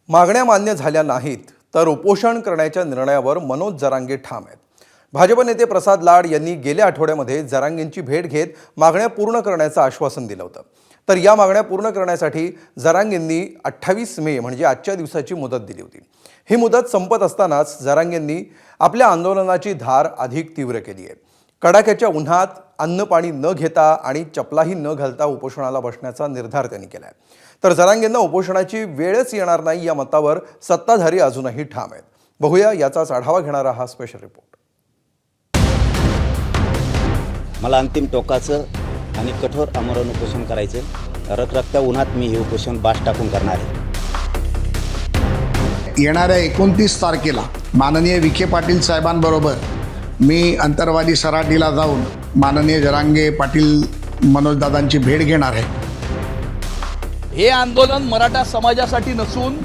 मागण्या मान्य झाल्या नाहीत तर उपोषण करण्याच्या निर्णयावर मनोज जरांगे ठाम आहेत। भाजप नेते प्रसाद लाड यांनी गेल्या आठवड्यामध्ये जरांगेंची भेट घेत मागण्या पूर्ण करण्याचं आश्वासन दिलं होतं। तर या मागण्या पूर्ण करण्यासाठी जरांगेंनी 28 मे म्हणजे आजच्या दिवसाची मुदत दिली होती। ही मुदत संपत असतानाच जरांगेंनी आपल्या आंदोलनाची धार अधिक तीव्र केली आहे। कडाक्याच्या उन्हात अन्न पाणी न घेता आणि चपलाही न घालता उपोषणाला बसण्याचा निर्धार त्यांनी केलाय। तर जरांगेंना उपोषणाची वेळच येणार नाही या मतावर सत्ताधारी अजूनही ठाम आहेत। बघूया याचाच आढावा घेणारा हा स्पेशल रिपोर्ट। मला अंतिम टोकाचं आणि कठोर आमरण उपोषण करायचं। रखरखत्या उन्हात मी हे उपोषण बास टाकून करणार आहे। येणाऱ्या 29 तारखेला माननीय विखे पाटील साहेबांबरोबर मी अंतरवाली सराटीला जाऊन माननीय जरांगे पाटील मनोजदादांची भेट घेणार आहे। हे आंदोलन मराठा समाजासाठी नसून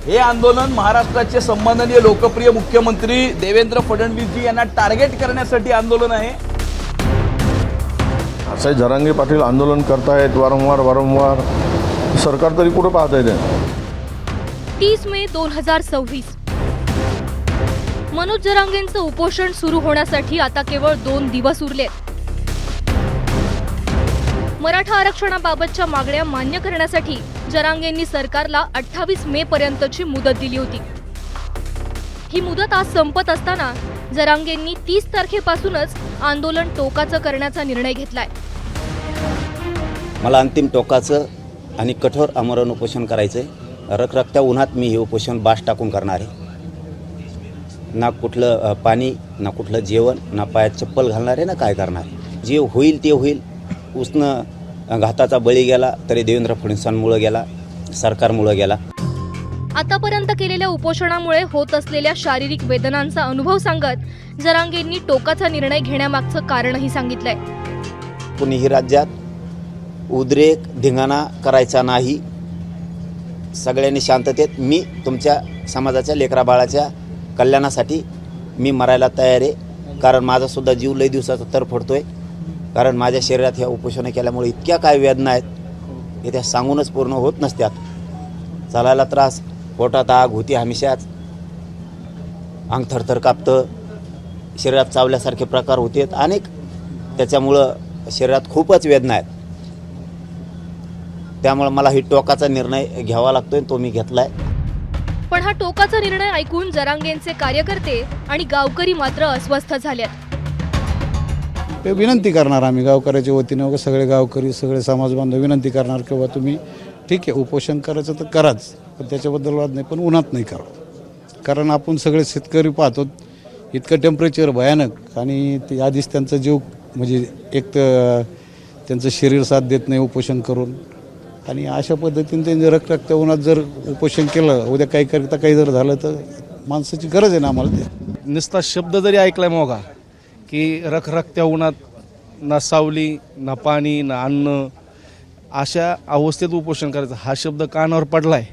हे आंदोलन महाराष्ट्राचे सन्माननीय लोकप्रिय मुख्यमंत्री देवेंद्र फडणवीसजी यांना टार्गेट करण्यासाठी आंदोलन आहे। असं जरांगे पाटील आंदोलन करतायत वारंवार सरकार तरी कुठे पाहत आहे? 30 मे 2026 मनोज जरांगेंचं उपोषण सुरू होण्यासाठी आता केवळ 2 दिवस उरलेत। मराठा आरक्षणाबाबतच्या मागण्या मान्य करण्यासाठी जरांगेंनी सरकारला 28 मे पर्यंतची मुदत दिली होती। ही मुदत आज संपत असताना जरांगेंनी 30 तारखेपासूनच आंदोलन टोकाचं करण्याचा निर्णय घेतलाय। मला अंतिम टोकाचं आणि कठोर आमरण उपोषण करायचं। रखरखत्या उन्हात मी हे उपोषण बास टाकून करणार आहे। ना कुठलं पाणी, ना कुठलं जेवण, ना पायात चप्पल घालणार आहे, ना काय करणार आहे। जे होईल ते होईल। उसनं घाताचा बळी गेला तरी देवेंद्र फडणवीसांमुळे गेला, सरकारमुळे गेला। आतापर्यंत केलेल्या उपोषणामुळे होत असलेल्या शारीरिक वेदनांचा अनुभव सांगत जरांगेंनी टोकाचा निर्णय घेण्यामागचं कारणही सांगितलंय। कुणीही राज्यात उद्रेक धिंगाणा करायचा नाही। सगळ्यांनी शांततेत मी तुमच्या समाजाच्या लेकरा बाळाच्या कल्याणासाठी मी मरायला तयार आहे। कारण माझा सुद्धा जीव लई दिवसाचा तडफडतोय। कारण माझ्या शरीरात ह्या उपोषण केल्यामुळे इतक्या काय वेदना आहेत हे त्या सांगूनच पूर्ण होत नसत्यात। चालायला त्रास, पोटात आग होती हमेशाच, अंग थरथर कापतं, शरीरात चावल्यासारखे प्रकार होते अनेक। त्याच्यामुळं शरीरात खूपच वेदना आहेत। त्यामुळे मला ही टोकाचा निर्णय घ्यावा लागतोय, तो मी घेतलाय। पण हा टोकाचा निर्णय ऐकून जरांगेंचे कार्यकर्ते आणि गावकरी मात्र अस्वस्थ झालेत। विनंती करणार आम्ही गावकऱ्याच्या वतीने, सगळे गावकरी सगळे समाज बांधव विनंती करणार की बाबा तुम्ही ठीक आहे उपोषण करायचं तर कराच, पण त्याच्याबद्दल वाद नाही, पण उन्हात नाही करा। कारण आपण सगळे शेतकरी पाहतो इतकं टेम्परेचर भयानक, आणि ते आधीच त्यांचा जीव म्हणजे एक तर त्यांचं शरीर साथ देत नाही उपोषण करून, आणि अशा पद्धतीने त्यांनी रखरखत्या उन्हात जर उपोषण केलं, उद्या काही करता काही जर झालं तर माणसाची गरज आहे ना आम्हाला। ते नुसता शब्द जरी ऐकलाय मोगा की रखरखत्या उन्हात ना सावली, ना पाणी, ना अन्न, अशा अवस्थेत उपोषण करायचं हा शब्द कानावर पडलाय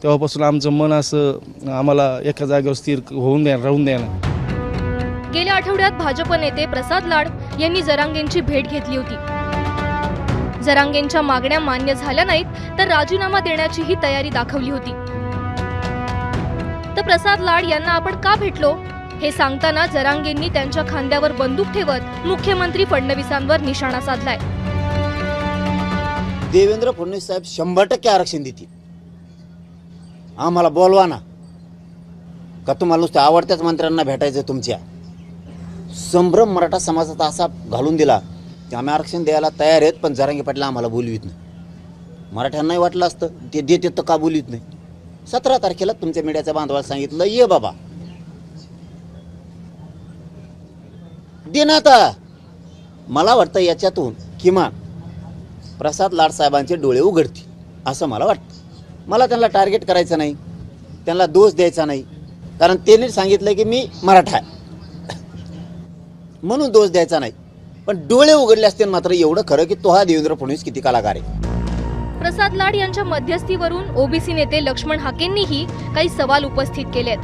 तेव्हापासून आमचं मन असं आम्हाला एका जागेवर स्थिर होऊन राहून द्यायला। गेल्या आठवड्यात भाजप नेते प्रसाद लाड यांनी जरांगेंची भेट घेतली होती। जरांगेंच्या मागण्या मान्य झाल्या नाहीत तर राजीनामा देण्याचीही तयारी दाखवली होती। तर प्रसाद लाड यांना आपण का भेटलो हे सांगताना जरांगेंनी त्यांच्या खांद्यावर बंदूक ठेवत मुख्यमंत्री फडणवीसांवर निशाणा साधलाय। देवेंद्र फडणवीस साहेब 100% आरक्षण देतील। आम्हाला बोलवा ना, का तुम्हाला नुसत्या आवडत्याच मंत्र्यांना भेटायचं? तुमच्या संभ्रम मराठा समाजाचा असा घालून दिला की आम्ही आरक्षण द्यायला तयार आहेत, पण जरांगे पाटील आम्हाला बोलवीत नाही। मराठ्यांनाही वाटलं असतं ते देतात तर का बोलवीत नाही। 17 तारखेला तुमच्या मीडियाच्या बांधवाला सांगितलं ये बाबा दे ना। आता मला वाटतं याच्यातून किमान प्रसाद लाड साहेबांचे डोळे उघडतील असं मला वाटतं। मला त्यांना टार्गेट करायचं नाही, त्यांना दोष द्यायचा नाही, कारण त्यांनी सांगितलं की मी मराठा आहे म्हणून दोष द्यायचा नाही। पण डोळे उघडले असतील मात्र एवढं खरं की तो हा देवेंद्र फडणवीस किती कलाकार आहे। प्रसाद लाड यांच्या मध्यस्थीवरून ओबीसी नेते लक्ष्मण हाकेंनीही काही सवाल उपस्थित केलेत।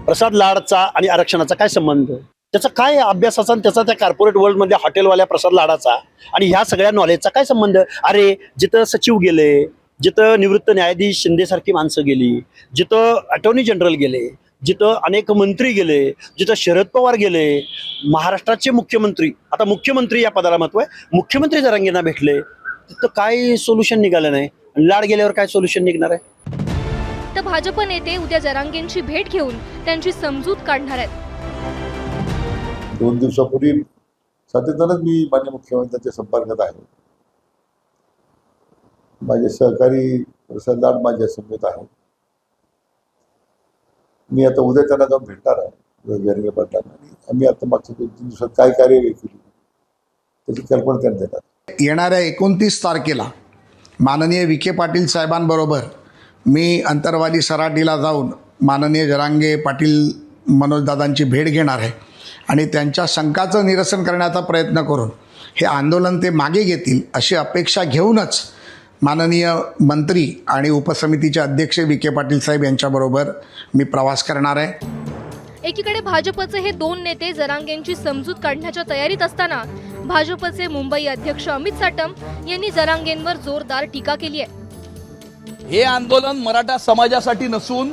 प्रसाद लाडचा आणि आरक्षणाचा काय संबंध? त्याचा काय अभ्यासाचा आणि त्याचा त्या कॉर्पोरेट वर्ल्डमध्ये हॉटेलवाल्या प्रसाद लाडाचा आणि ह्या सगळ्या नॉलेजचा काय संबंध? अरे जिथं सचिव गेले, जिथं निवृत्त न्यायाधीश शिंदेसारखी माणसं गेली, जिथं अटॉर्नी जनरल गेले, जिथं अनेक मंत्री गेले, जिथं शरद पवार गेले, महाराष्ट्राचे मुख्यमंत्री, आता मुख्यमंत्री या पदाला महत्व आहे, मुख्यमंत्री जरांगेंना भेटले, तिथं काय सोल्युशन निघालं नाही. लाड गेल्यावर काय सोल्युशन निघणार आहे? तर भाजप नेते उद्या जरांगेंची भेट घेऊन त्यांची समजूत काढणार आहेत. 2 दिवसापूर्वी सातत्यानंच मी माननीय मुख्यमंत्र्यांच्या संपर्कात आहे. माझे सहकारी प्रसाद लाड माझ्या समवेत आहे. मी आता उद्या त्यांना जाऊन भेटणार आहे जरांगे पाटलांना, आणि आम्ही आता मागच्या 2-3 दिवसात काय कार्यवाही केली त्याची कल्पना त्यांना देणार. येणाऱ्या 29 तारखेला माननीय विखे पाटील साहेबांबरोबर मी अंतरवाली सराटीला जाऊन माननीय जरांगे पाटील मनोजदादांची भेट घेणार आहे आणि त्यांच्या शंकाचं निरसन करण्याचा प्रयत्न करून हे आंदोलन ते मागे घेतील अशी अपेक्षा घेऊनच माननीय मंत्री आणि उपसमितीचे अध्यक्ष विखे पाटील साहेब यांच्याबरोबर मी प्रवास करणार आहे. एकीकडे भाजपचे हे 2 नेते जरांगेंची समजूत काढण्याच्या तयारीत असताना भाजपचे मुंबई अध्यक्ष अमित साटम यांनी जरांगेंवर जोरदार टीका केली आहे. हे आंदोलन मराठा समाजासाठी नसून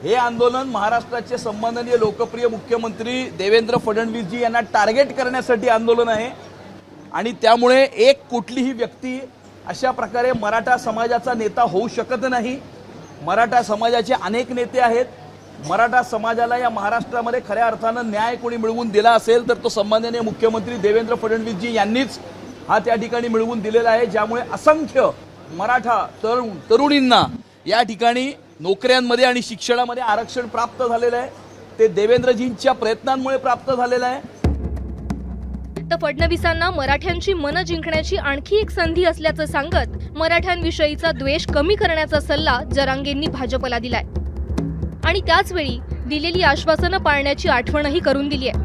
हे आंदोलन महाराष्ट्राचे सन्माननीय लोकप्रिय मुख्यमंत्री देवेंद्र फडणवीसजी यांना टार्गेट करण्यासाठी आंदोलन आहे. आणि त्यामुळे एक कुठलीही व्यक्ती अशा प्रकारे मराठा समाजाचा नेता होऊ शकत नाही. मराठा समाजाचे अनेक नेते आहेत. मराठा समाजाला या महाराष्ट्रामध्ये खऱ्या अर्थानं न्याय कोणी मिळवून दिला असेल तर तो सन्माननीय मुख्यमंत्री देवेंद्र फडणवीसजी यांनीच हा त्या ठिकाणी मिळवून दिलेला आहे. ज्यामुळे असंख्य मराठा तरुणींना या ठिकाणी नोकऱ्यांमध्ये आणि शिक्षणामध्ये आरक्षण प्राप्त झालेलं आहे. ते देवेंद्रजींच्या प्रयत्नांमुळे प्राप्त झालेलं आहे. तर फडणवीसांना मराठ्यांची मनं जिंकण्याची आणखी एक संधी असल्याचं सांगत मराठ्यांविषयीचा द्वेष कमी करण्याचा सल्ला जरांगेंनी भाजपला दिलाय आणि त्याचवेळी दिलेली आश्वासनं पाळण्याची आठवणही करून दिली आहे.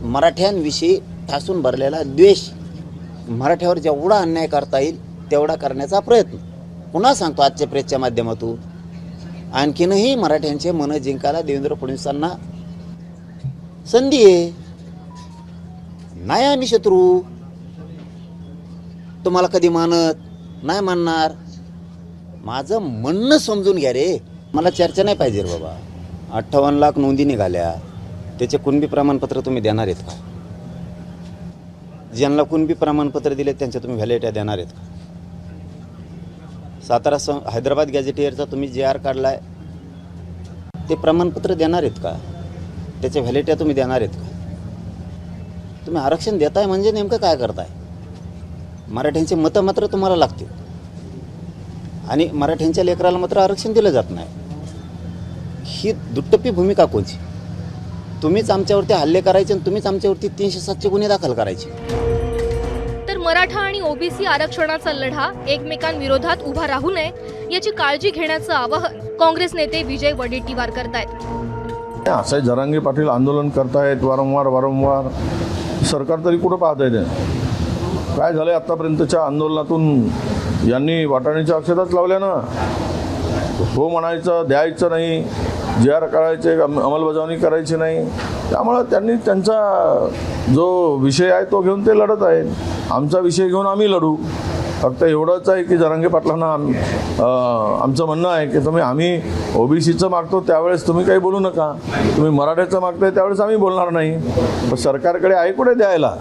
मराठ्यांविषयी ठासून भरलेला द्वेष, मराठ्यावर जेवढा अन्याय करता येईल तेवढा करण्याचा प्रयत्न. पुन्हा सांगतो आजच्या प्रेसच्या माध्यमातून, आणखीनही मराठ्यांचे मन जिंकायला देवेंद्र फडणवीसांना संधी आहे. नाही आम्ही शत्रू, तुम्हाला कधी मानत नाही मानणार. माझं म्हणणं समजून घ्या रे. मला चर्चा नाही पाहिजे रे बाबा. 58 लाख नोंदी निघाल्या, त्याचे कुणबी प्रमाणपत्र तुम्ही देणार आहेत का? ज्यांना कुणबी प्रमाणपत्र दिले त्यांच्या तुम्ही व्हॅलिडिटी देणार आहेत का? हैदराबाद गॅझेटियरचा तुम्ही JR काढलाय, ते प्रमाणपत्र देणार आहेत का? त्याच्या व्हॅलिडिटी तुम्ही देणार आहेत का? तुम्ही आरक्षण देताय म्हणजे नेमकं काय करताय? मराठ्यांचे मतं मात्र तुम्हाला लागतील आणि मराठ्यांच्या लेकराला मात्र आरक्षण दिलं जात नाही. ही दुट्टप्पी भूमिका कोणची? तुम्हीच आमच्यावरती हल्ले करायचे आणि तुम्हीच आमच्यावरती 307चे गुन्हे दाखल करायचे. तर मराठा आणि ओबीसी आरक्षणाचा लढा एकमेकांविरोधात उभा राहू नये याची काळजी घेण्याचं आवाहन काँग्रेस नेते विजय वडेट्टीवार करतायत. असं जरांगे पाटील आंदोलन करतायत वारंवार. सरकार तरी कुठं पाहत आहे? काय झालंय आतापर्यंतच्या आंदोलनातून? यांनी वाटाण्याच्या अक्षताच लावल्या ना. हो म्हणायचं, द्यायचं नाही, JR करायचे, अंमलबजावणी करायची नाही. त्यामुळं त्यांनी त्यांचा जो विषय आहे तो घेऊन ते लढत आहेत. आमचा विषय घेऊन आम्ही लढू. फक्त एवढंच आहे की जरांगे पाटलांना आमचं म्हणणं आहे की आम्ही ओबीसीचं मागतो त्यावेळेस तुम्ही काही बोलू नका, तुम्ही मराठ्याचं मागताय त्यावेळेस आम्ही बोलणार नाही. पण सरकारकडे आहे कुठे द्यायला?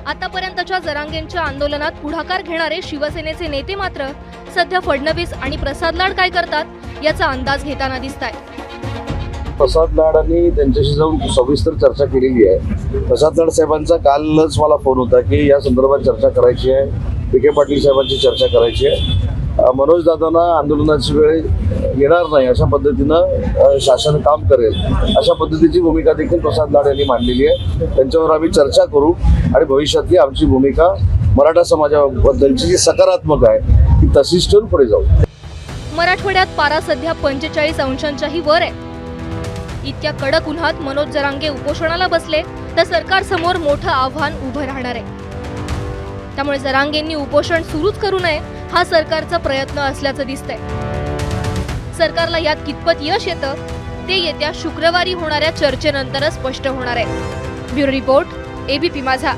आतापर्यंतच्या जरांगेंच्या आंदोलनात पुढाकार घेणारे शिवसेनेचे नेते मात्र सध्या फडणवीस आणि प्रसाद लाड काय करतात याचा अंदाज घेताना दिसतायत. प्रसाद लाडांनी त्यांच्याशी जाऊन सविस्तर चर्चा केलेली आहे. प्रसाद लाड साहेबांचा कालच मला फोन होता की या संदर्भात चर्चा करायची आहे, विखे पाटील साहेबांची चर्चा करायची आहे. मनोज दादांना आंदोलनाची वेळ येणार नाही अशा पद्धतीनं शासन काम करेल अशा पद्धतीची भूमिका देखील प्रसाद लाड यांनी मांडलेली आहे. त्यांच्यावर आम्ही चर्चा करू आणि भविष्यातली आमची भूमिका मराठा समाजाबद्दलची जी सकारात्मक आहे ती तशीच ठेवून पुढे जाऊ. मराठवाड्यात पारा सध्या 45 अंशांच्याही वर आहे. इतक्या कडक उन्हात मनोज जरांगे उपोषणाला बसले तर सरकारसमोर मोठं आव्हान उभं राहणार आहे. त्यामुळे जरांगेंनी उपोषण सुरूच करू नये हा सरकारचा प्रयत्न असल्याचं दिसतंय. सरकारला यात कितपत यश येतं ते येत्या शुक्रवारी होणाऱ्या चर्चेनंतरच स्पष्ट होणार आहे. ब्युरो रिपोर्ट, ABP माझा.